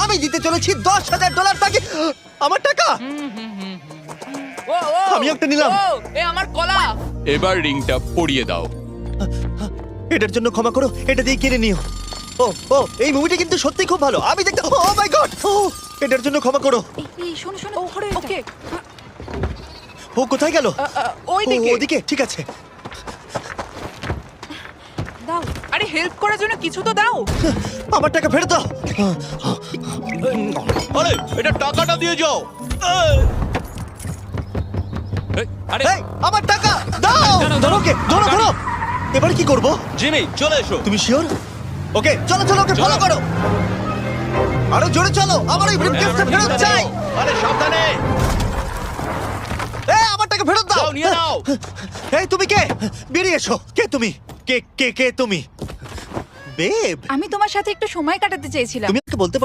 আমি দিতে চলেছি $10,000 তাকে। আমার টাকা ও ও আমি একটা নিলাম। ও, এ আমার কলা। এবার রিংটা পরিয়ে দাও। এটার জন্য ক্ষমা করো, এটা দিয়ে কিনে নিও। ও ও এই মুভিটা কিন্তু সত্যি খুব ভালো, আমি দেখতে। ও মাই গড, এটার জন্য ক্ষমা করো। এই শোনো শোনো ওকে ও কোথায় গেল? ওই দিকে। ওদিকে, ঠিক আছে। দাও। আরে হেল্প করার জন্য কিছু তো দাও। আমার টাকা ফেরত দাও। আরে এটা টাকাটা দিয়ে যাও। আরে এই, আমার টাকা দাও। ধরো ওকে, ধরো ধরো। এবার কি করব? জিমি চলে এসো। তুমি শিওর? ওকে চলো চলো, ওকে ফলো করো। আরো জোরে চলো, আমার এই ব্রিফকেসটা ফেরত চাই। আরে সাবধানে। এই আমার টাকা ফেরত দাও। যাও নিয়ে নাও। এই তুমি কে? বেরিয়ে এসো। কে তুমি? কে কে কে তুমি? বেব, আমি তোমার সাথে একটু সময় কাটাতে চেয়েছিলাম। তুমি আমাকে বলতে